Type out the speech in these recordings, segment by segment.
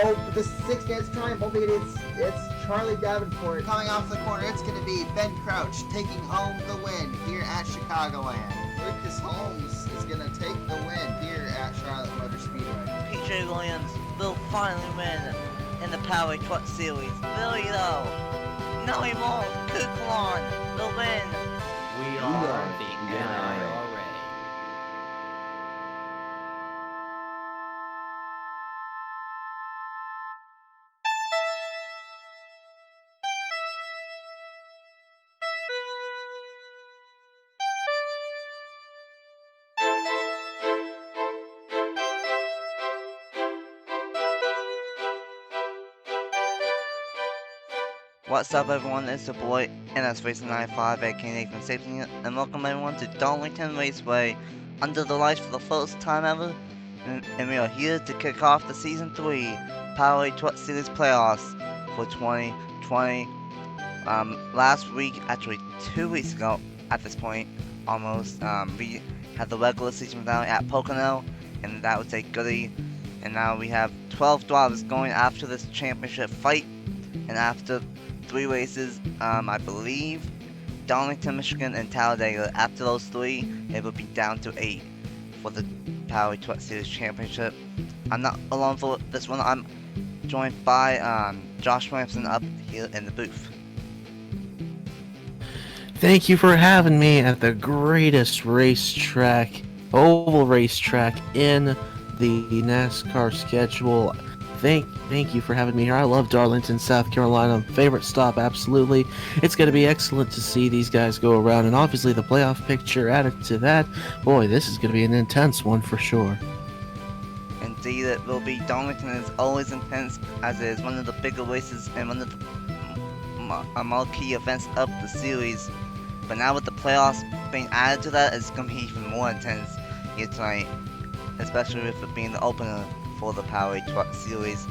Oh, the 6 dance time. Won't be it. It's Charlie Davenport. Coming off the corner, it's going to be Ben Crouch taking home the win here at Chicagoland. Lucas Holmes is going to take the win here at Charlotte Motor Speedway. PJ Williams will finally win in the Powerade Truck Series. Will he though? No, he won't. Kuklon will win. We are the NIRA. What's up, everyone? It's your boy NSRacing95 AKA Nathan Stapleton, and welcome everyone to Darlington Raceway under the lights for the first time ever. And we are here to kick off the Season 3 Powerade Truck Series playoffs for 2020. Last week, actually 2 weeks ago at this point, almost, we had the regular season finale at Pocono, and that was a goodie. And now we have 12 drivers going after this championship fight, and after 3 races, I believe, Darlington, Michigan, and Talladega. After those 3, it will be down to 8 for the Powerade Truck Series Championship. I'm not alone for this one. I'm joined by Josh Ramson up here in the booth. Thank you for having me at the greatest racetrack, oval racetrack in the NASCAR schedule. Thank you for having me here. I love Darlington, South Carolina. Favorite stop, absolutely. It's going to be excellent to see these guys go around, and obviously the playoff picture added to that. Boy, this is going to be an intense one for sure. Indeed, it will be. Darlington is always intense, as it is one of the bigger races and one of the marquee events of the series. But now with the playoffs being added to that, it's going to be even more intense here tonight, especially with it being the opener for the Powerade Truck Series.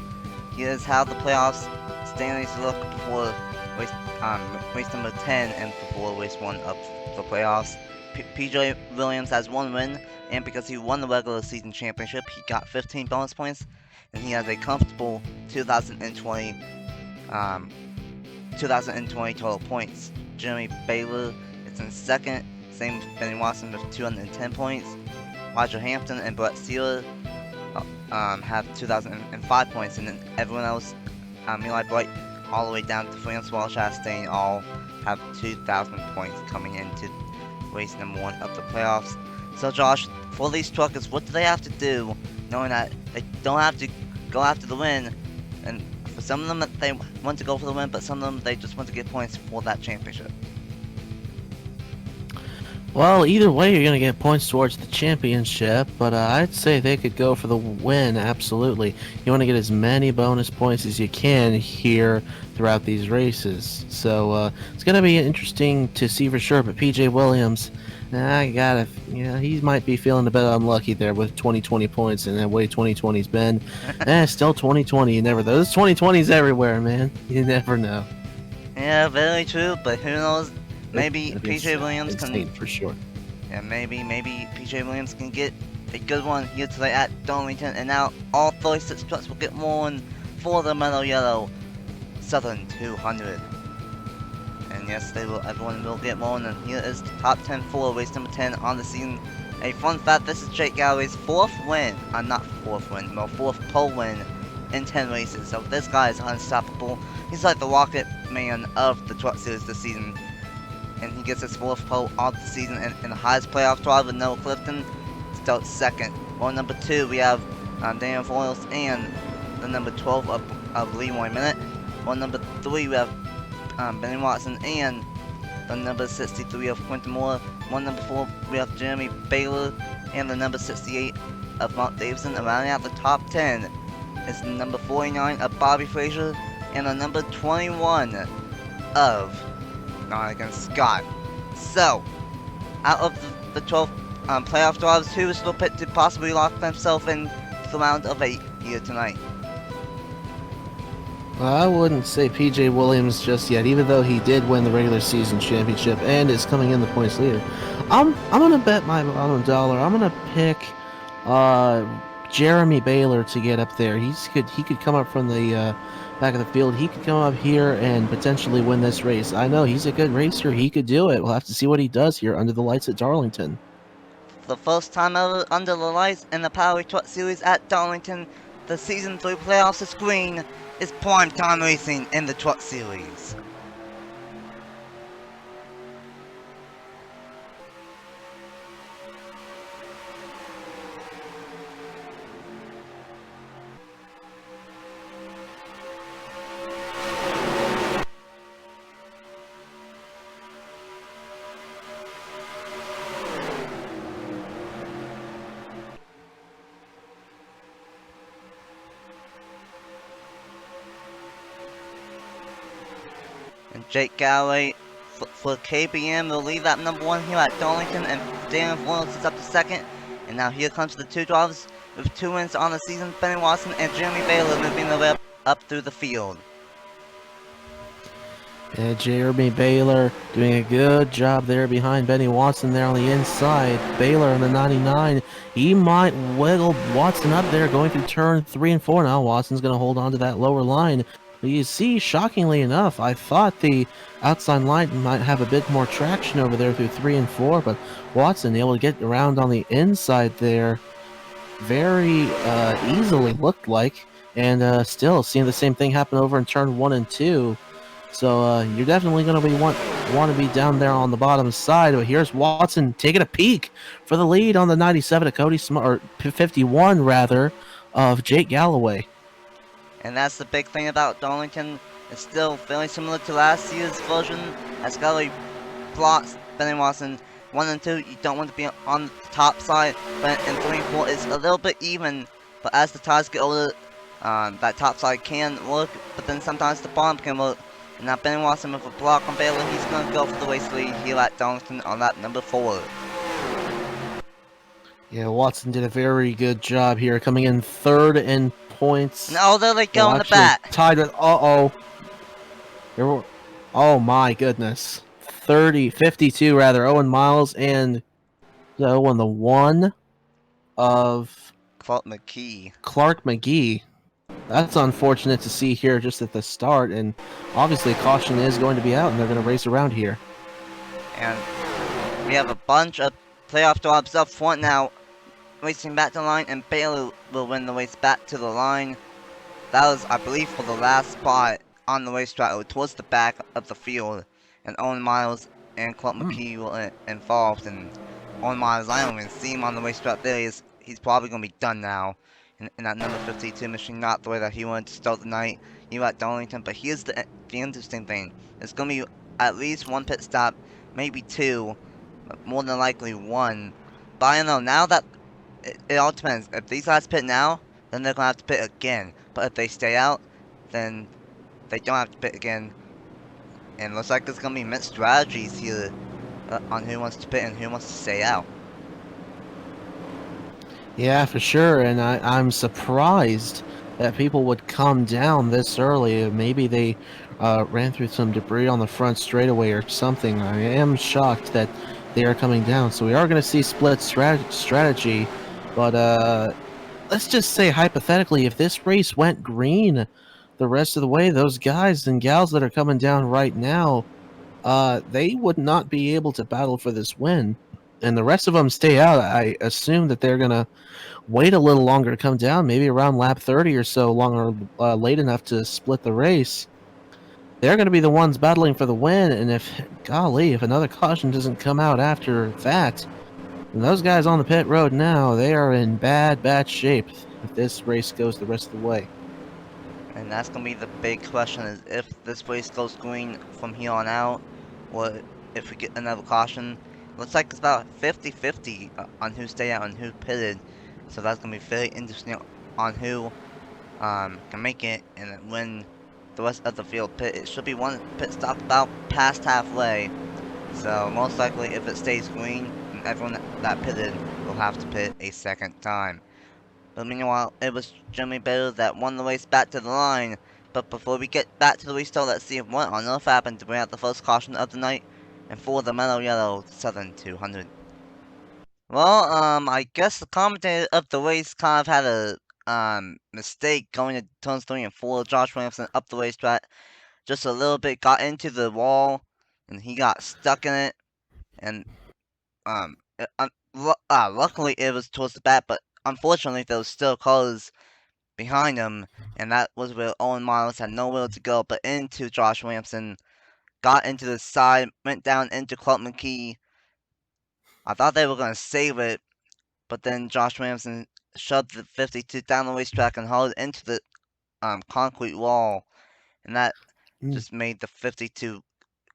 Here's how the playoffs standings look before race number 10 and before race 1 of the playoffs. PJ Williams has 1 win, and because he won the regular season championship, he got 15 bonus points, and he has a comfortable 2020 total points. Jeremy Baylor is in second, same with Benny Watson with 210 points. Roger Hampton and Brett Sealer have 2005 points, and then everyone else, Eli Wright all the way down to Francois Chastain, all have 2,000 points coming into race number 1 of the playoffs. So Josh, for these truckers, what do they have to do, knowing that they don't have to go after the win? And for some of them, they want to go for the win, but some of them, they just want to get points for that championship. Well, either way, you're going to get points towards the championship, but I'd say they could go for the win, absolutely. You want to get as many bonus points as you can here throughout these races. So it's going to be interesting to see for sure, but PJ Williams, he might be feeling a bit unlucky there with 2020 points and the way 2020's been. Still 2020, you never know. Those 2020s everywhere, man. You never know. Yeah, very true, but who knows? Maybe PJ Williams can, for sure. Yeah, maybe PJ Williams can get a good one here today at Darlington, and now all 36 trucks will get one for the Mello Yello Southern 200. And yes, they will. Everyone will get one. And here is the top 10 for race number 10 on the season. A fun fact: this is Jake Galloway's 4th win. Not 4th win, no 4th pole win in 10 races. So this guy is unstoppable. He's like the rocket man of the truck series this season. And he gets his 4th pole of the season, and the highest playoff driver, Noah Clifton, still 2nd. Well, number 2, we have Daniel Foyles and the number 12 of Leroy Minute. Well, number 3, we have Benny Watson and the number 63 of Quentin Moore. Well, number 4, we have Jeremy Baylor and the number 68 of Mark Davidson. And rounding out the top 10 is the number 49 of Bobby Frazier and the number 21 of against Scott. So, out of the 12 playoff drivers, who is still picked to possibly lock themselves in the round of 8 here tonight? Well, I wouldn't say PJ Williams just yet, even though he did win the regular season championship and is coming in the points leader. I'm gonna bet my bottom dollar. I'm gonna pick Jeremy Baylor to get up there. He could come up from the back of the field. He could come up here and potentially win this race. I know he's a good racer. He could do it. We'll have to see what he does here under the lights at Darlington. The first time ever under the lights in the Powerade Truck Series at Darlington, the Season 3 playoffs is green. It's prime time racing in the Truck Series. And Jake Galloway for KBM will lead that number 1 here at Darlington, and Darren Florence is up to second. And now here comes the 2 drivers with 2 wins on the season, Benny Watson and Jeremy Baylor moving the way up through the field. Yeah, Jeremy Baylor doing a good job there behind Benny Watson there on the inside. Baylor on the 99. He might wiggle Watson up there going through turn 3 and 4 now. Watson's going to hold on to that lower line. But you see, shockingly enough, I thought the outside line might have a bit more traction over there through 3 and 4, but Watson able to get around on the inside there very easily, looked like. And still seeing the same thing happen over in turn 1 and 2. So you're definitely going to be want to be down there on the bottom side. But here's Watson taking a peek for the lead on the 97 of Cody Smart, or 51 rather, of Jake Galloway. And that's the big thing about Darlington. It's still fairly similar to last year's version, as Galloway blocks Benny Watson. 1 and 2, you don't want to be on the top side, but in 3 and 4, it's a little bit even. But as the tires get older, that top side can work, but then sometimes the bottom can work. And now Benny Watson with a block on Baylor, he's going to go for the race lead here at Darlington on that number 4. Yeah, Watson did a very good job here, coming in 3rd in points. No, there they go in the back. Tied with, oh my goodness. 52 rather, Owen Miles and on the 1 of Clark McGee. That's unfortunate to see here just at the start, and obviously caution is going to be out and they're going to race around here. And we have a bunch of playoff drivers up front now, racing back to the line, and Baylor will win the race back to the line. That was, I believe, for the last spot on the racetrack, or towards the back of the field. And Owen Miles and Clark McGee were involved, and Owen Miles, I don't even see him on the racetrack there. He's probably going to be done now in that number 52 machine, not the way that he wanted to start the night here at Darlington. But here's the interesting thing. It's going to be at least 1 pit stop, maybe 2, but more than likely 1. But I don't know, now that it all depends. If these guys pit now, then they're going to have to pit again. But if they stay out, then they don't have to pit again. And it looks like there's going to be mixed strategies here on who wants to pit and who wants to stay out. Yeah, for sure, and I'm surprised that people would come down this early. Maybe they ran through some debris on the front straightaway or something. I am shocked that they are coming down. So we are going to see split strategy, but let's just say hypothetically, if this race went green the rest of the way, those guys and gals that are coming down right now, they would not be able to battle for this win. And the rest of them stay out. I assume that they're going to wait a little longer to come down, maybe around lap 30 or so, late enough to split the race. They're going to be the ones battling for the win, and if another caution doesn't come out after that, then those guys on the pit road now, they are in bad shape if this race goes the rest of the way. And that's going to be the big question, is if this race goes green from here on out, or if we get another caution. Looks like it's about 50-50 on who stayed out and who pitted. So that's going to be very interesting on who can make it and when the rest of the field pit. It should be 1 pit stop about past halfway. So most likely if it stays green, then everyone that pitted will have to pit a second time. But meanwhile, it was Jeremy Baylor that won the race back to the line. But before we get back to the restart, let's see what on earth happened to bring out the first caution of the night. And for the Mello Yello Southern 200. Well, I guess the commentator of the race kind of had a mistake going to turns 3 and 4. Josh Williamson up the racetrack just a little bit, got into the wall, and he got stuck in it. And luckily it was towards the back, but unfortunately there was still cars behind him, and that was where Owen Miles had nowhere to go but into Josh Williamson. Got into the side, went down into Clark McKee. I thought they were gonna save it, but then Josh Williamson shoved the 52 down the racetrack and hauled into the concrete wall, and that just made the 52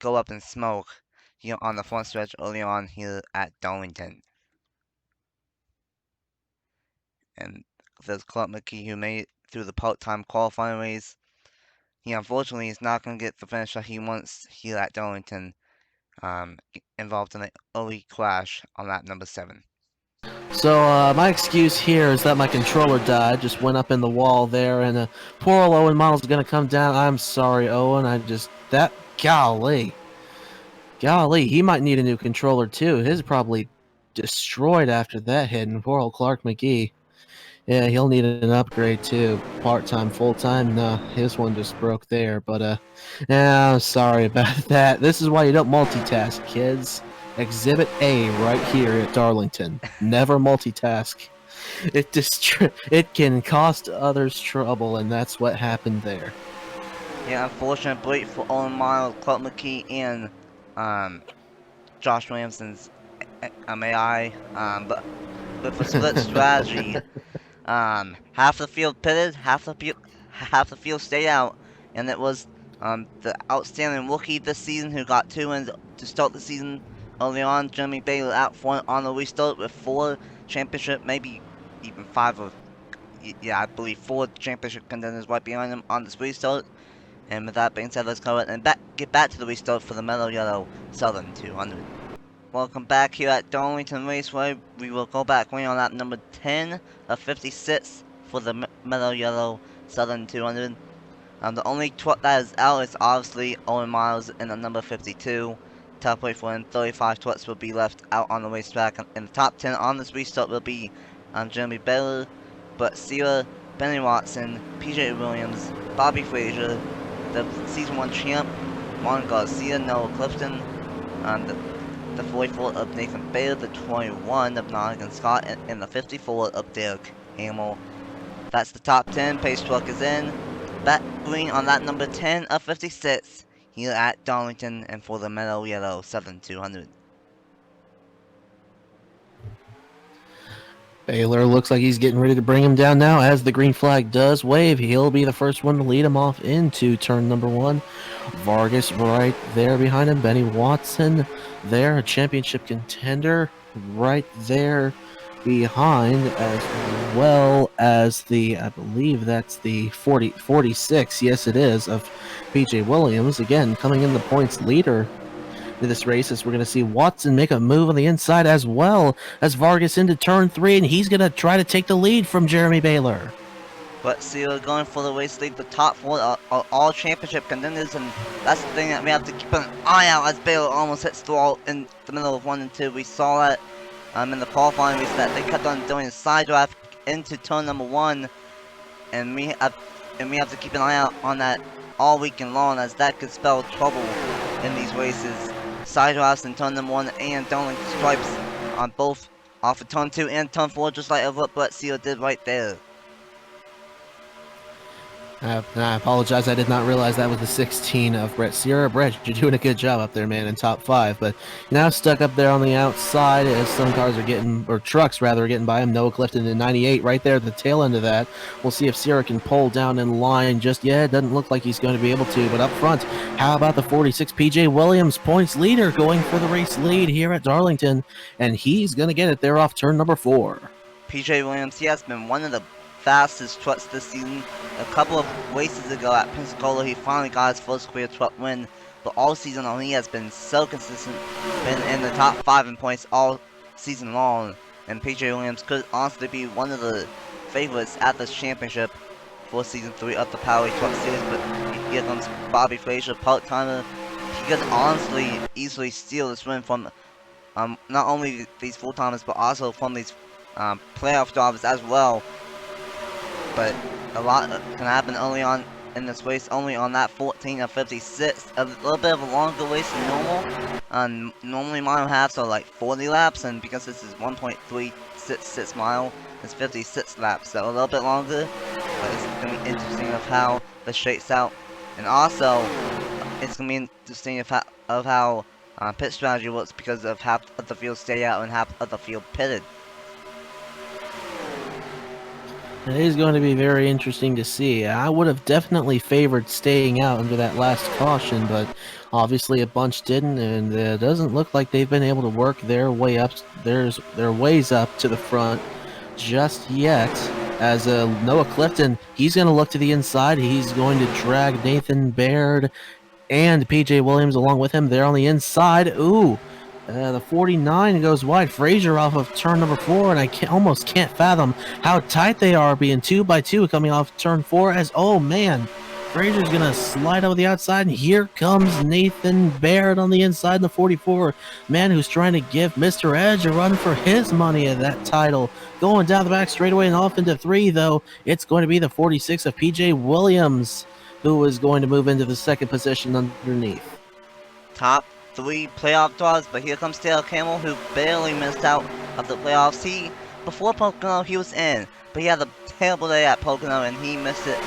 go up in smoke here on the front stretch early on here at Darlington. And there's Clark McKee who made it through the part-time qualifying race. He unfortunately is not going to get the finish that he wants here at Darlington, involved in an early crash on lap number 7. So my excuse here is that my controller died, just went up in the wall there, and poor old Owen Miles is going to come down. I'm sorry, Owen. Golly, he might need a new controller too. His probably destroyed after that hit, and poor old Clark McGee. Yeah, he'll need an upgrade too. Part-time, full-time, no, his one just broke there, but yeah, I'm sorry about that. This is why you don't multitask, kids. Exhibit A right here at Darlington. Never multitask. It can cost others trouble, and that's what happened there. Yeah, unfortunate break for Owen Miles, Clark McKee, and Josh Williamson's AI, but with a split strategy, half the field pitted, half the field stayed out, and it was the outstanding rookie this season who got 2 wins to start the season early on, Jeremy Baylor, out front on the restart with 4 championship, maybe even 5 of, yeah, I believe 4 championship contenders right behind him on this restart. And with that being said, let's go and get back to the restart for the Mello Yello Southern 200. Welcome back here at Darlington Raceway. We will go back on lap number 10 of 56 for the Mello Yello Southern 200. The only truck that is out is obviously Owen Miles in the number 52. Top weight for him, 35 trucks will be left out on the racetrack. In the top 10 on this restart will be Jeremy Baylor, but Sierra, Benny Watson, PJ Williams, Bobby Frazier, the Season 1 champ, Juan Garcia, Noah Clifton, the 44 of Nathan Baylor, the 21 of Nottingham Scott, and the 54 of Derek Hamill. That's the top 10. Pace truck is in. Back green on that number 10 of 56 here at Darlington and for the Mello Yello Southern 200. Baylor looks like he's getting ready to bring him down now. As the green flag does wave, he'll be the first one to lead him off into turn number 1. Vargas right there behind him. Benny Watson there, a championship contender right there behind, as well as the, I believe that's the 46, yes it is, of PJ Williams. Again, coming in the points leader to this race, as we're going to see Watson make a move on the inside, as well as Vargas into turn 3, and he's going to try to take the lead from Jeremy Baylor. But Sierra going for the race lead. The top 4 are all championship contenders, and that's the thing that we have to keep an eye out as Baylor almost hits the wall in the middle of 1 and 2. We saw that in the qualifying race that they kept on doing a side drive into turn number 1, and we have to keep an eye out on that all weekend long, as that could spell trouble in these races. Side drives in turn number 1 and Darlington stripes on both off of turn 2 and turn 4, just like what Brett Sierra did right there. I apologize, I did not realize that was the 16 of Brett Sierra. Brett, you're doing a good job up there, man, in top 5, but now stuck up there on the outside as some cars are getting, or trucks rather, are getting by him. Noah Clifton in 98 right there at the tail end of that. We'll see if Sierra can pull down in line just yet. It doesn't look like he's going to be able to, but up front, how about the 46 PJ Williams, points leader, going for the race lead here at Darlington, and he's going to get it there off turn number 4. PJ Williams, he has been one of the fastest trucks this season. A couple of races ago at Pensacola, he finally got his first career truck win, but all season long he has been so consistent, been in the top 5 in points all season long, and PJ Williams could honestly be one of the favorites at this championship for season 3 of the Powerade Truck Series. But here comes Bobby Frazier, part-timer. He could honestly easily steal this win from not only these full-timers, but also from these playoff drivers as well. But a lot can happen early on in this race, only on that 14 of 56. A little bit of a longer race than normal. Normally mile halves are like 40 laps, and because this is 1.366 mile, it's 56 laps, so a little bit longer. But it's gonna be interesting of how this shakes out, and also it's gonna be interesting of how pit strategy works, because of half of the field stay out and half of the field pitted. It is going to be very interesting to see. I would have definitely favored staying out under that last caution, but obviously a bunch didn't, and it doesn't look like they've been able to work their way up, their ways up to the front just yet. As Noah Clifton, he's going to look to the inside. He's going to drag Nathan Baird and PJ Williams along with him. They're on the inside. Ooh. The 49 goes wide. Frazier off of turn number 4, and I almost can't fathom how tight they are, being 2 by 2 coming off turn 4. As oh man, Frazier's gonna slide over the outside, and here comes Nathan Baird on the inside in the 44. Man who's trying to give Mr. Edge a run for his money at that title. Going down the back straightaway and off into 3, though. It's going to be the 46 of PJ Williams, who is going to move into the second position underneath. Top 3 playoff draws, but here comes Taylor Camel, who barely missed out of the playoffs. Before Pocono, he was in, but he had a terrible day at Pocono, and he missed it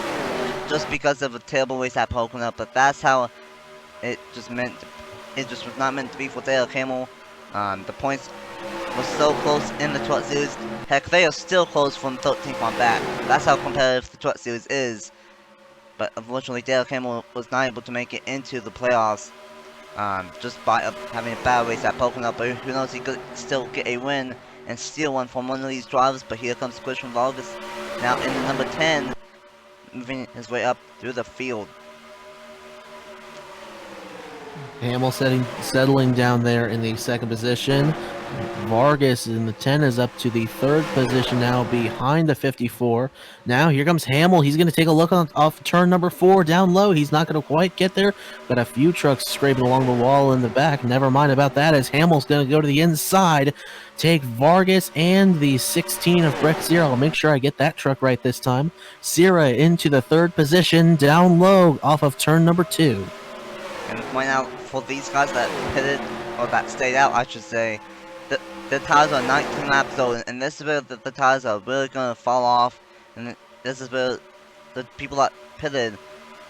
just because of a terrible race at Pocono. But that's how it just was not meant to be for Taylor Camel. The points were so close in the Truck Series. Heck, they are still close from 13th on back. That's how competitive the Truck Series is. But unfortunately, Taylor Camel was not able to make it into the playoffs. Just by having a bad race at Pocono, but who knows, he could still get a win and steal one from one of these drivers. But here comes Christian Vargas, now in the number 10, moving his way up through the field. Hamill settling down there in the second position. Vargas in the 10 is up to the third position now, behind the 54. Now here comes Hamill. He's going to take a look off turn number 4 down low. He's not going to quite get there, but a few trucks scraping along the wall in the back. Never mind about that, as Hamill's going to go to the inside, take Vargas and the 16 of Brett Sierra. I'll make sure I get that truck right this time. Sierra into the third position down low off of turn number 2. And point out for these guys that pitted, or that stayed out, I should say, the tires are 19 laps old, and this is where the tires are really going to fall off, and this is where the people that pitted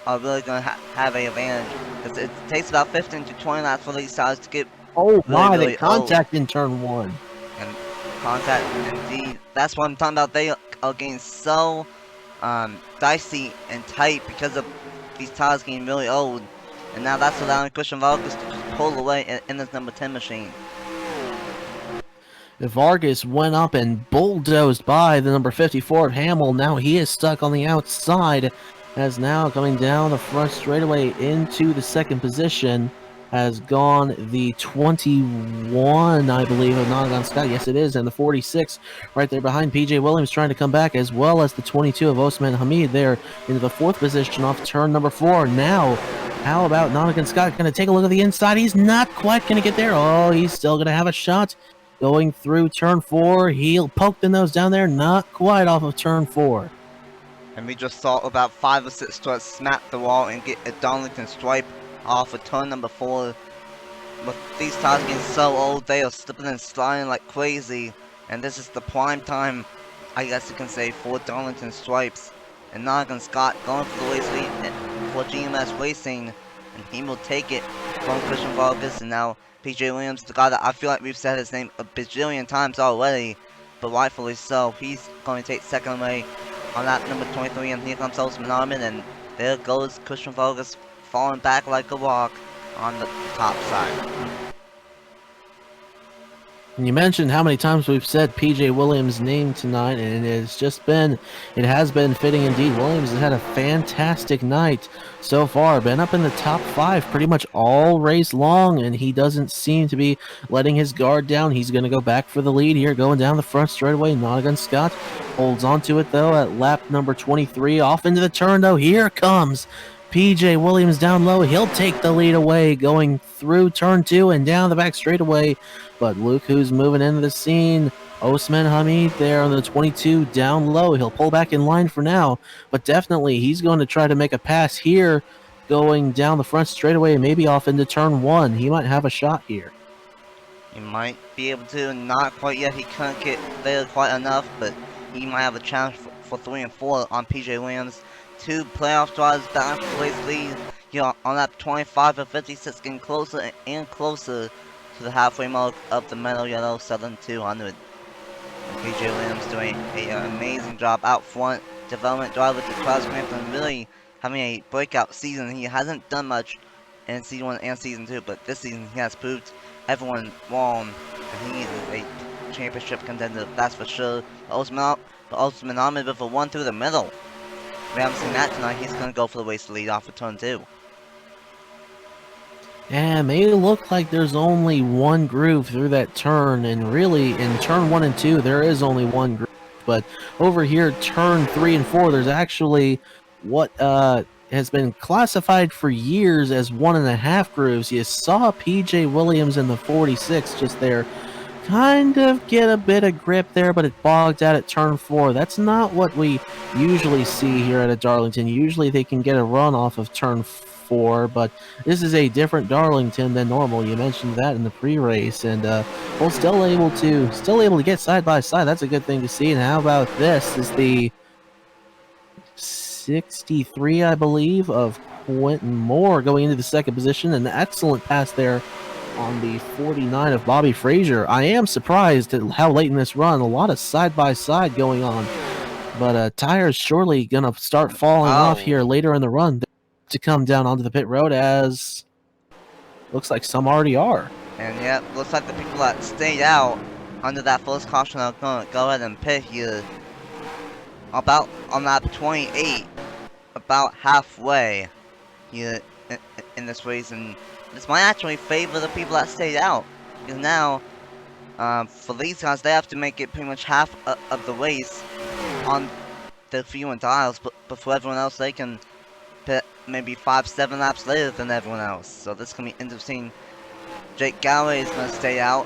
are really going to have an advantage, because it takes about 15 to 20 laps for these tires to get really really contact old. In turn 1. And contact, indeed, that's what I'm talking about. They are getting so dicey and tight because of these tires getting really old, and now that's allowing Christian Vargas to just pull away in this number 10 machine. Vargas went up and bulldozed by the number 54 of Hamill. Now he is stuck on the outside, as now coming down the front straightaway into the second position has gone the 21, I believe, of Nonagon Scott. Yes, it is, and the 46 right there behind PJ Williams trying to come back, as well as the 22 of Osman Hamid there into the fourth position off turn number 4. Now, how about Nonagon Scott going to take a look at the inside? He's not quite going to get there. Oh, he's still going to have a shot. Going through turn 4, he'll poke the nose down there, not quite off of turn 4. And we just saw about 5 or 6 trucks smack the wall and get a Darlington stripe off of turn number 4. But these tires getting so old, they are slipping and sliding like crazy. And this is the prime time, I guess you can say, for Darlington stripes. And Nonagon Scott going for the race lead for GMS Racing, and he will take it from Christian Vargas. And now PJ Williams, the guy that I feel like we've said his name a bajillion times already, but rightfully so, he's going to take second away on that number 23, and here comes Osman Armin, and there goes Christian Vargas falling back like a rock on the top side. And you mentioned how many times we've said PJ Williams' name tonight, and it has been fitting indeed. Williams has had a fantastic night so far, been up in the top 5 pretty much all race long, and he doesn't seem to be letting his guard down. He's going to go back for the lead here, going down the front straightaway. Nonagon Scott holds on to it, though, at lap number 23. Off into the turn, though. Here comes PJ Williams down low. He'll take the lead away, going through turn 2 and down the back straightaway. But look who's moving into the scene. Osman Hamid there on the 22 down low. He'll pull back in line for now, but definitely he's going to try to make a pass here, going down the front straightaway, maybe off into turn 1. He might have a shot here. He might be able to, not quite yet. He couldn't get there quite enough, but he might have a challenge for 3 and 4 on PJ Williams. 2 playoff drives back to place lead. Here on lap 25 of 56, getting closer and closer to the halfway mark of the Mello Yello Southern 200. PJ Williams doing an amazing job out front. Development driver to Klaus Grantham, really having a breakout season. He hasn't done much in Season 1 and Season 2, but this season he has proved everyone wrong, and he is a championship contender, that's for sure. Osman Ahmed with a 1 through the middle. We haven't seen that tonight. He's going to go for the race to lead off of turn 2. Yeah, it may look like there's only one groove through that turn, and really in turn 1 and 2 there is only one groove. But over here, turn 3 and 4, there's actually what has been classified for years as 1.5 grooves. You saw PJ Williams in the 46 just there kind of get a bit of grip there, but it bogged out at turn 4. That's not what we usually see here at a Darlington. Usually they can get a run off of turn 4, but this is a different Darlington than normal. You mentioned that in the pre-race, and well, still able to get side by side. That's a good thing to see. And how about this? Is the 63, I believe, of Quentin Moore going into the second position. An excellent pass there on the 49 of Bobby Frazier. I am surprised at how late in this run, a lot of side-by-side going on. But tires surely going to start falling off here later in the run to come down onto the pit road, as looks like some already are. And yeah, looks like the people that stayed out under that first caution are going to go ahead and pit here. About on lap 28, about halfway here in this race, and this might actually favor the people that stayed out, because now for these guys they have to make it pretty much half of the race on their fuel and dials, but for everyone else they can pit maybe 5-7 laps later than everyone else. So this is gonna be interesting. Jake Galloway is gonna stay out.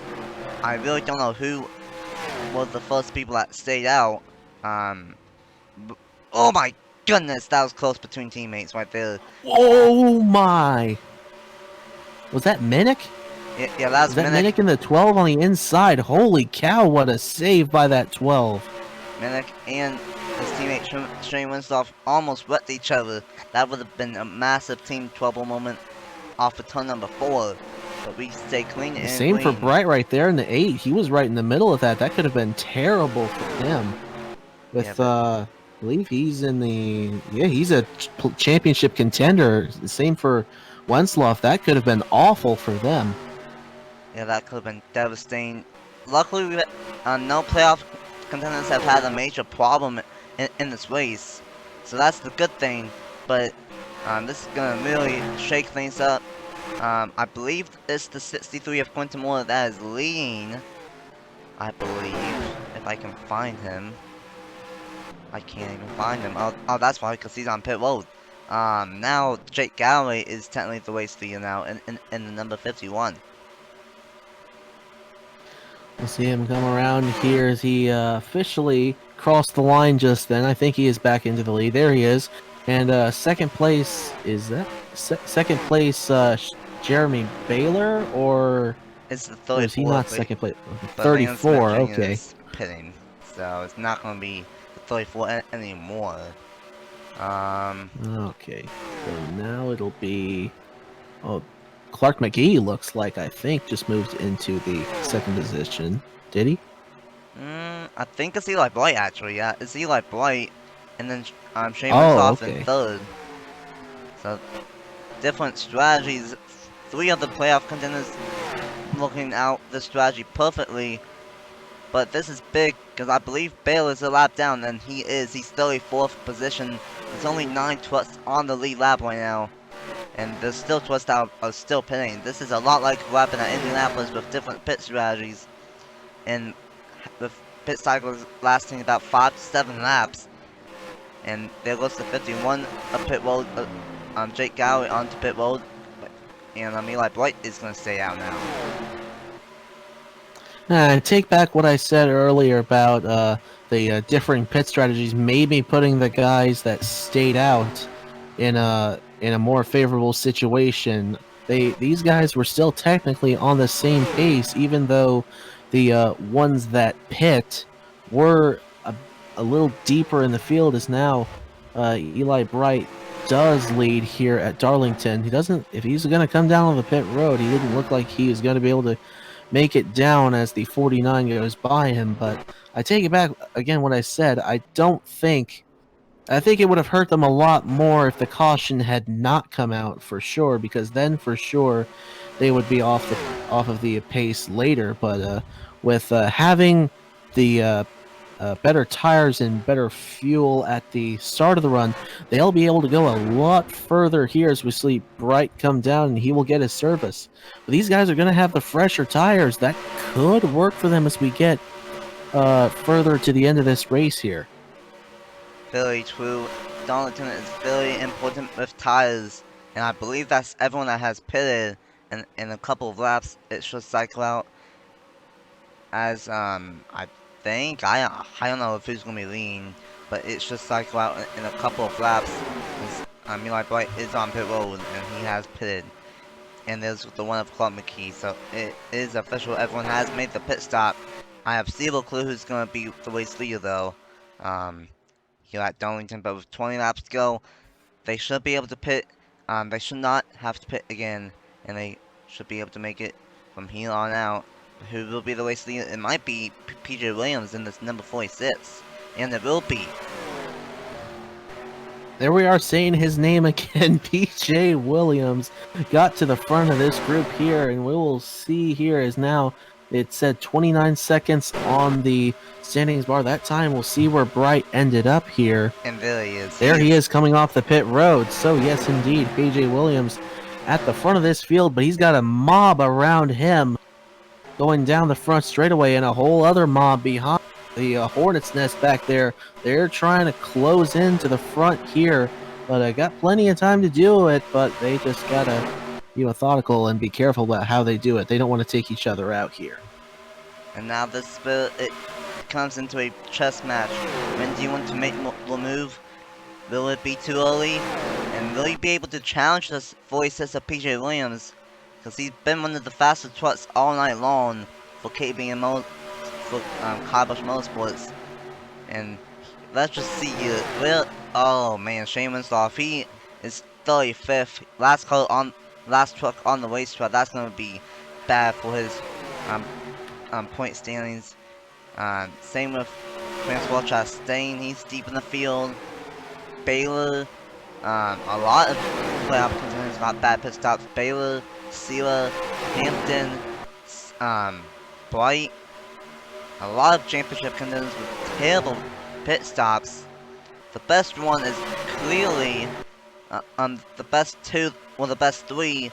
I really don't know who was the first people that stayed out. Oh my goodness, that was close between teammates right there. Oh my! Was that Minnick? Yeah, that was that Minnick in the 12 on the inside. Holy cow, what a save by that 12. Minnick and his teammate Shane Winslow almost wrecked each other. That would have been a massive team trouble moment off of turn number 4. But we stay clean and same clean. for Wright right there in the 8. He was right in the middle of that. That could have been terrible for him. With, I believe he's in the... Yeah, he's a championship contender. Same for Wensloff. That could have been awful for them. Yeah, that could have been devastating. Luckily, no playoff contenders have had a major problem in this race. So that's the good thing. But this is going to really shake things up. I believe it's the 63 of Quentin Moore that is leading. I believe. If I can find him. I can't even find him. Oh, that's why, because he's on pit road. Now Jake Galloway is technically the race leader now in the number 51. We'll see him come around here as he officially crossed the line just then. I think he is back into the lead. There he is. And second place, is that second place Jeremy Baylor, or it's the 34? Is he not second place? 34, okay. Pitting, so it's not going to be 34 anymore. Okay, so now it'll be... Oh, Clark McGee looks like, I think, just moved into the second position. Did he? I think it's Eli Blight, actually, yeah. It's Eli Blight, and then Shane Winslow in third. So, different strategies. 3 of the playoff contenders looking out the strategy perfectly. But this is big, because I believe Baylor's a lap down, and he's still a 4th position. There's only 9 trucks on the lead lap right now. And there's still trucks that are still pitting. This is a lot like what happened at Indianapolis with different pit strategies. And with pit cycles lasting about 5 to 7 laps. And there goes the 51 of pit road Jake Galloway onto pit road, and Eli Bright is gonna stay out now. I take back what I said earlier about the differing pit strategies. Maybe putting the guys that stayed out in a more favorable situation. These guys were still technically on the same pace, even though the ones that pit were a little deeper in the field. As now Eli Bright does lead here at Darlington. He doesn't. If he's going to come down on the pit road, he didn't look like he was going to be able to make it down as the 49 goes by him. But I take it back again what I said. I think it would have hurt them a lot more if the caution had not come out, for sure, because then for sure they would be off of the pace later. But with having the better tires and better fuel at the start of the run, they'll be able to go a lot further here as we see Bright come down, and he will get his service. But these guys are going to have the fresher tires. That could work for them as we get further to the end of this race here. Very true. Darlington is very important with tires, and I believe that's everyone that has pitted, and in a couple of laps it should cycle out as I think I don't know if who's gonna be leading, but it should cycle out in a couple of laps. Eli Bright is on pit road and he has pitted, and there's the one of Clark McKee, so it is official. Everyone has made the pit stop. I have zero clue who's gonna be the race leader though. Here at Darlington, but with 20 laps to go, they should be able to pit. They should not have to pit again, and they should be able to make it from here on out. Who will be the race leader? It might be PJ Williams in this number 46, and it will be. There we are saying his name again. PJ Williams got to the front of this group here, and we will see here is now it said 29 seconds on the standings bar. That time we'll see where Bright ended up here. And there he is. There he is coming off the pit road. So yes, indeed, PJ Williams at the front of this field, but he's got a mob around him going down the front straightaway, and a whole other mob behind the Hornet's Nest back there. They're trying to close into the front here, but I got plenty of time to do it, but they just gotta be methodical and be careful about how they do it. They don't want to take each other out here. And now this it comes into a chess match. When do you want to make the move? Will it be too early? And will he be able to challenge this voices of PJ Williams? Because he's been one of the fastest trucks all night long for KB and Kyle Busch Motorsports. And let's just see here. Oh man, Shane Winslow, he is 35th. Last truck on the racetrack. That's gonna be bad for his point standings. Same with Francois Chastain. He's deep in the field. Baylor, a lot of playoff contenders got bad pit stops. Baylor, Sela, Hampton, Bright, a lot of championship contenders with terrible pit stops. The best one is clearly the best two, or the best three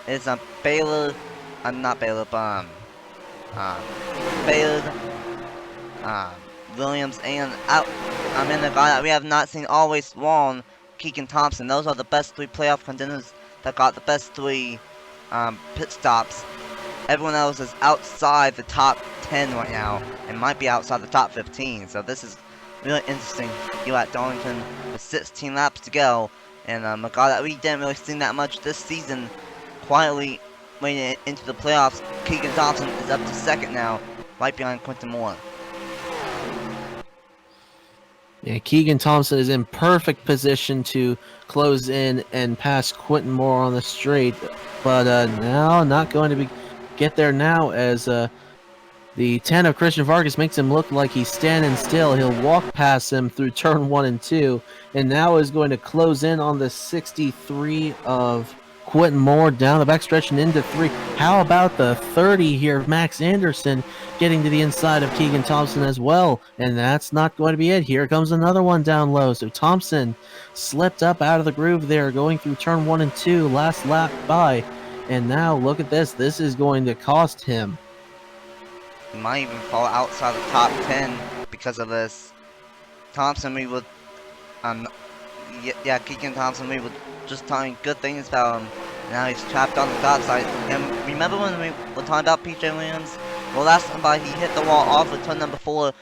is Baylor, not Baylor, but Baylor, Williams, and in the guy that we have not seen all race long, Keegan Thompson. Those are the best three playoff contenders that got the best three pit stops. Everyone else is outside the top 10 right now, and might be outside the top 15. So this is really interesting. Here at Darlington with 16 laps to go, and a guy that we didn't really see that much this season, quietly waiting into the playoffs. Keegan Thompson is up to second now, right behind Quentin Moore. Yeah, Keegan Thompson is in perfect position to close in and pass Quentin Moore on the straight, but now not going to get there now, as the 10 of Christian Vargas makes him look like he's standing still. He'll walk past him through turn 1 and 2, and now is going to close in on the 63 of Quentin Moore down the backstretch and into 3. How about the 30 here of Max Anderson getting to the inside of Keegan Thompson as well? And that's not going to be it. Here comes another one down low. So Thompson slipped up out of the groove there, going through turn 1 and 2, last lap by. And now look at this. This is going to cost him. He might even fall outside the top 10 because of this. Thompson, we would, Keegan Thompson, we would just talking good things about him. Now he's trapped on the top side. And remember when we were talking about PJ Williams? Well, last time by he hit the wall off of turn number 4,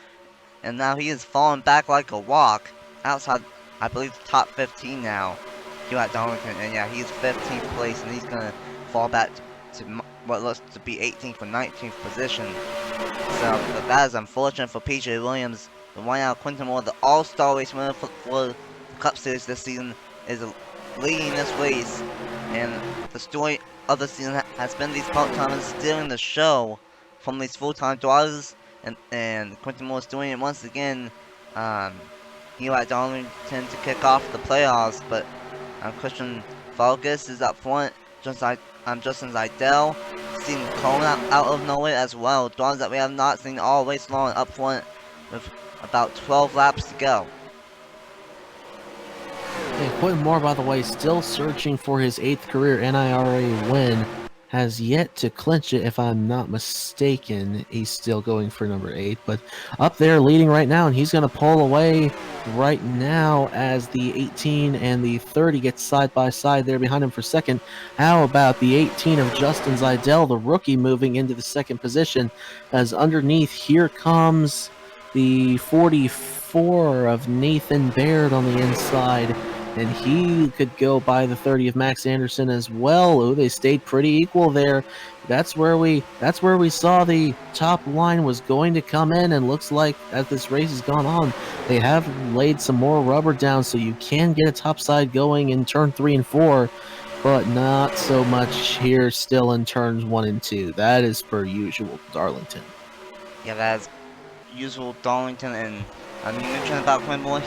and now he is falling back like a rock outside, I believe, the top 15 now here at Darlington. And yeah, he's 15th place, and he's gonna fall back to what looks to be 18th or 19th position. So that is unfortunate for PJ Williams. But right now, Quentin Moore, the All-Star race winner for the Cup Series this season, is leading this race. And the story of the season has been these part-timers stealing the show from these full-time drivers, and Quentin Moore is doing it once again here at Darlington to kick off the playoffs. But Christian Vargas is up front, just like Justin Zidell, seen Cone out of nowhere as well. Drivers that we have not seen all race long up front with about 12 laps to go. And Quentin Moore, by the way, still searching for his 8th career NIRA win. Has yet to clinch it, if I'm not mistaken. He's still going for number 8, but up there leading right now, and he's going to pull away right now as the 18 and the 30 get side by side there behind him for second. How about the 18 of Justin Zidell, the rookie, moving into the second position, as underneath here comes the 44 of Nathan Baird on the inside. And he could go by the 30 of Max Anderson as well. Oh, they stayed pretty equal there. That's where we saw the top line was going to come in, and looks like as this race has gone on, they have laid some more rubber down, so you can get a top side going in turn 3 and 4, but not so much here still in turns 1 and 2. That is per usual Darlington. Yeah, that is usual Darlington. And you mentioned about Quentin Moore.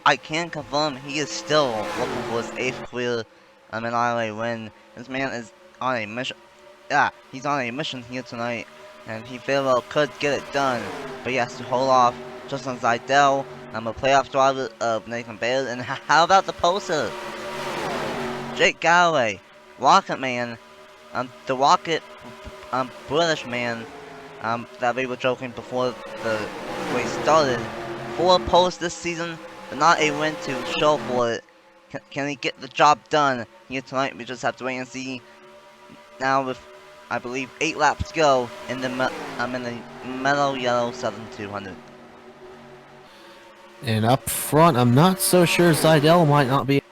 I can confirm he is still looking for his 8th career NIRA win. This man is on a mission. Yeah, he's on a mission here tonight, and he very well could get it done, but he has to hold off Justin Zidell, a playoff driver of Nathan Baird. And how about the poster? Jake Galloway, Rocket Man, the Rocket British man that we were joking before the race started. 4 posts this season, but not a win to show for it. Can he get the job done here tonight? We just have to wait and see. Now with, I believe, 8 laps to go in the Mello Yello 7200. And up front, I'm not so sure Zidell might not be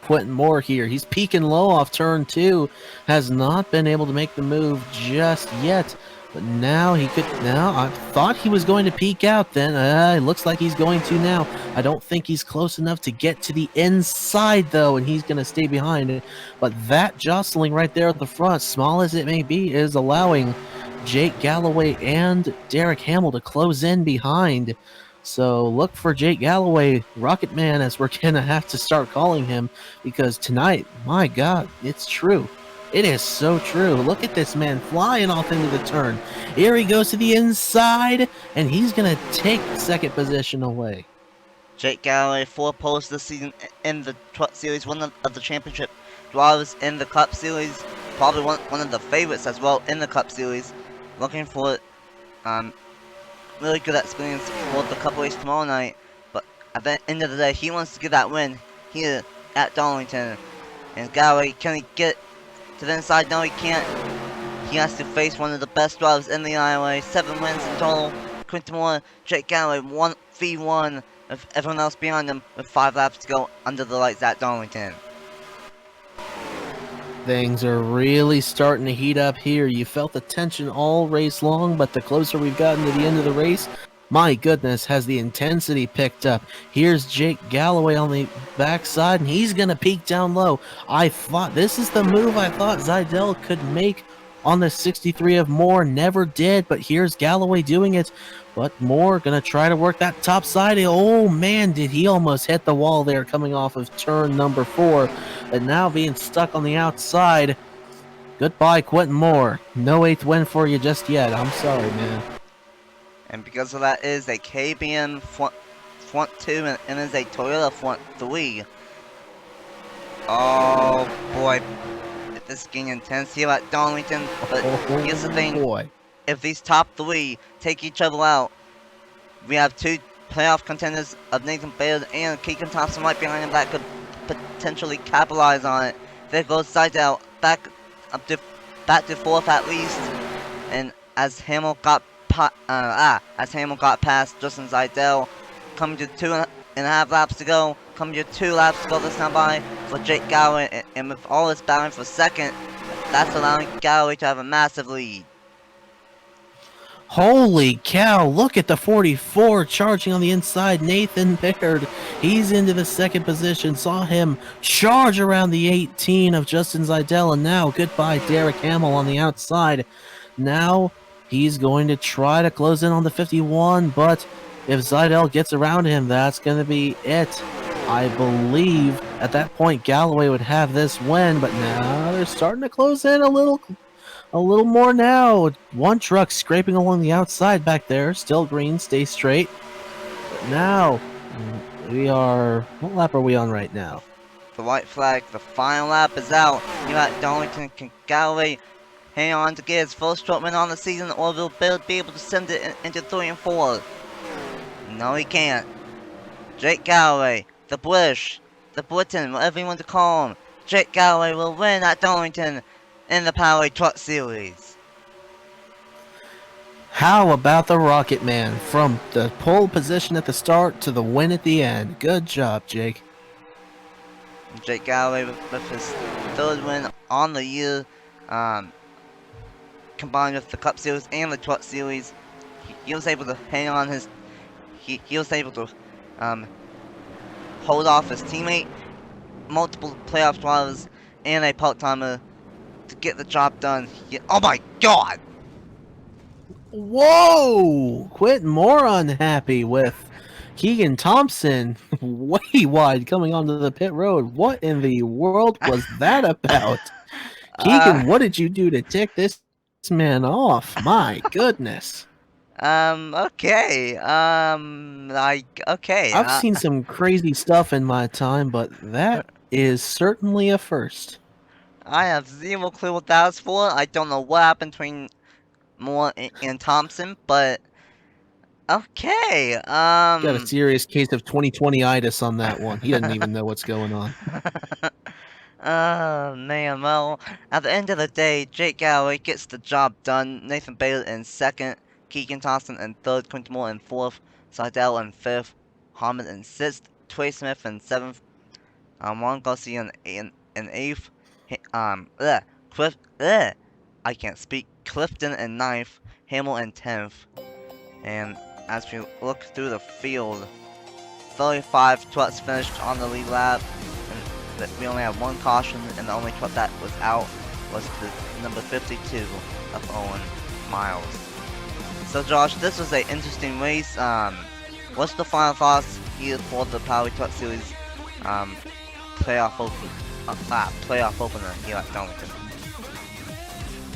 Quentin Moore here. He's peaking low off turn 2, has not been able to make the move just yet. But now he could. Now I thought he was going to peek out. Then it looks like he's going to now. I don't think he's close enough to get to the inside though, and he's going to stay behind it. But that jostling right there at the front, small as it may be, is allowing Jake Galloway and Derek Hamill to close in behind. So look for Jake Galloway, Rocket Man, as we're gonna have to start calling him, because tonight, my God, it's true. It is so true. Look at this man flying off into the turn. Here he goes to the inside, and he's going to take second position away. Jake Galloway, 4 posts this season in the Truck Series, one of the championship drivers in the Cup Series. Probably one of the favorites as well in the Cup Series. Looking for really good experience for the Cup race tomorrow night. But at the end of the day, he wants to get that win here at Darlington. And Galloway, can he get to the inside? No, he can't. He has to face one of the best drivers in the NIRA. 7 wins in total. Quentin Moore, Jake Galloway, 1v1 of everyone else behind him with 5 laps to go under the lights at Darlington. Things are really starting to heat up here. You felt the tension all race long, but the closer we've gotten to the end of the race, my goodness, has the intensity picked up. Here's Jake Galloway on the backside, and he's going to peek down low. I thought this is the move I thought Zidell could make on the 63 of Moore. Never did, but here's Galloway doing it. But Moore going to try to work that top side. Oh, man, did he almost hit the wall there coming off of turn number 4. But now being stuck on the outside. Goodbye, Quentin Moore. No 8th win for you just yet. I'm sorry, man. And because of that is a KBM front 2 and is a Toyota front 3. Oh boy, this is getting intense here at Darlington. But here's the thing, boy. If these top 3 take each other out, we have 2 playoff contenders of Nathan Baird and Keegan Thompson right behind him that could potentially capitalize on it. There goes Seidel back to 4th at least, and as Hamill got past Justin Seidel, coming to 2.5 laps to go, coming to 2 laps to go this time by for Jake Galloway, and with all this battling for second, that's allowing Galloway to have a massive lead. Holy cow, look at the 44 charging on the inside. Nathan Pickard, he's into the second position. Saw him charge around the 18 of Justin Seidel, and now goodbye Derek Hamill on the outside. Now he's going to try to close in on the 51, but if Seidel gets around him, that's going to be it. I believe at that point Galloway would have this win, but now they're starting to close in a little more now. One truck scraping along the outside back there. Still green, stay straight. But now, we are... What lap are we on right now? The white flag, the final lap is out. Here at Darlington, can Galloway hang on to get his first short win on the season, or will Bill be able to send it into 3 and 4? No, he can't. Jake Galloway, the British, the Briton, whatever you want to call him. Jake Galloway will win at Darlington in the Powerade Truck Series. How about the Rocket Man? From the pole position at the start to the win at the end. Good job, Jake. Jake Galloway with his 3rd win on the year, combined with the Cup Series and the Truck Series. He was able to hang on his... He was able to hold off his teammate, multiple playoff drivers, and a part-timer to get the job done. Oh my god! Whoa! Quit more unhappy with Keegan Thompson way wide coming onto the pit road. What in the world was that about? Keegan, what did you do to tick this man off? My goodness. Okay. Okay. I've seen some crazy stuff in my time, but that is certainly a first. I have zero clue what that was for. I don't know what happened between Moore and Thompson, but okay. Got a serious case of 2020-itis on that one. He doesn't even know what's going on. Oh man, well, at the end of the day, Jake Galloway gets the job done. Nathan Baylor in 2nd, Keegan Thompson in 3rd, Quinton Moore in 4th, Seidel in 5th, Harmon in 6th, Trey Smith in 7th, Juan Garcia in 8th, I can't speak, Clifton in 9th, Hamill in 10th, and as we look through the field, 35 trucks finished on the lead lap, and we only had 1 caution, and the only truck that was out was the number 52 of Owen Miles. So Josh, this was an interesting race. What's the final thoughts here for the Powerade Truck Series playoff opener here at Darlington?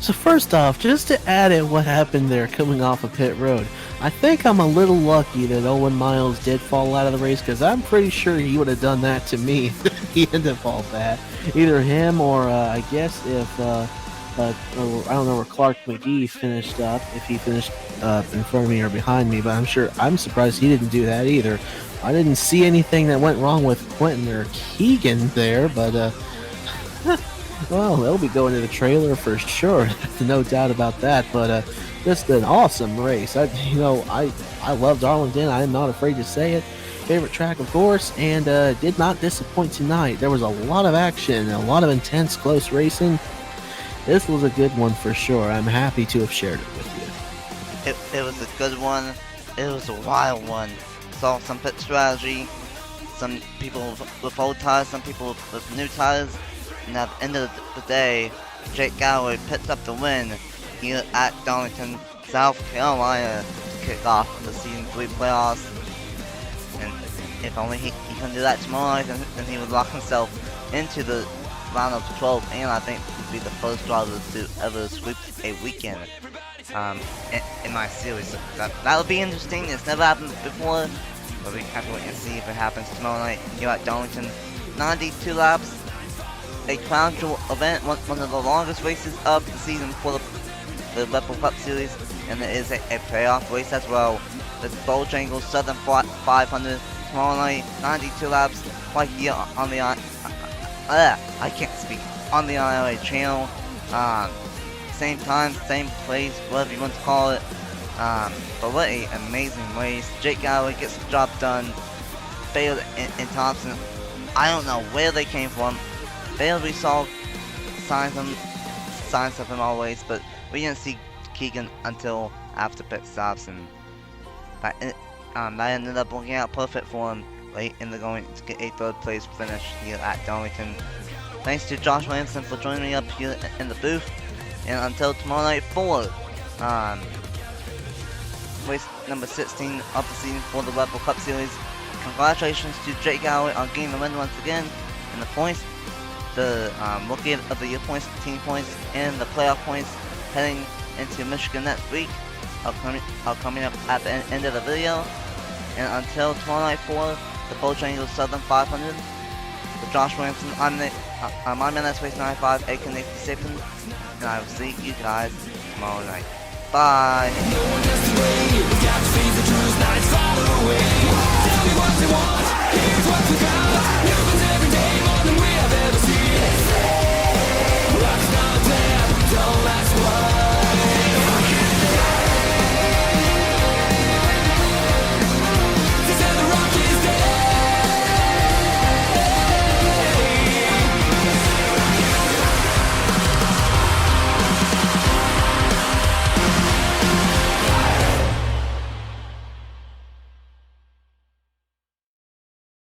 So first off, just to add in what happened there coming off of pit road, I think I'm a little lucky that Owen Miles did fall out of the race, because I'm pretty sure he would have done that to me if he ended up all bad. Either him or I guess if I don't know where Clark McGee finished up, if he finished in front of me or behind me, but I'm surprised he didn't do that either. I didn't see anything that went wrong with Quentin or Keegan there, but well, they'll be going to the trailer for sure, no doubt about that. But just an awesome race. I love Darlington. I'm not afraid to say it. Favorite track, of course, and did not disappoint tonight. There was a lot of action, a lot of intense, close racing. This was a good one for sure. I'm happy to have shared it with you. It was a good one. It was a wild one. Saw some pit strategy. Some people with old tires, some people with new tires. And at the end of the day, Jake Galloway picks up the win here at Darlington, South Carolina to kick off the Season 3 playoffs. And if only he can do that tomorrow, then he would lock himself into the round of 12, and I think would be the first driver to ever sweep a weekend in my series. So that would be interesting. It's never happened before, but we have to wait and see if it happens tomorrow night here at Darlington. 92 laps. A crown jewel event, one of the longest races of the season for the Red Bull Cup Series, and it is a playoff race as well. The Bojangles Southern 500 tomorrow night, 92 laps, right here on the I can't speak, on the NIRA channel. Same time, same place, whatever you want to call it. But what a amazing race. Jake Galloway gets the job done. Bale and Thompson, I don't know where they came from. Bale, we saw signs of him always, but we didn't see Keegan until after pit stops, and that ended up working out perfect for him late in the going to get a third place finish here at Darlington. Thanks to Josh Williamson for joining me up here in the booth, and until tomorrow night for race number 16 of the season for the Red Bull Cup Series. Congratulations to Jake Galloway on getting the win once again, and the points, the Rookie of the Year points, team points, and the playoff points heading into Michigan next week are coming up at the end of the video. And until tomorrow night for the Bojangles Southern 500, for Josh Williamson, I'm NSRacing95 AKA Nathan Stapleton, and I will see you guys tomorrow night. Bye! No one gets away. We got to see the truth, now it's far away. Tell me what you want, here's what you got.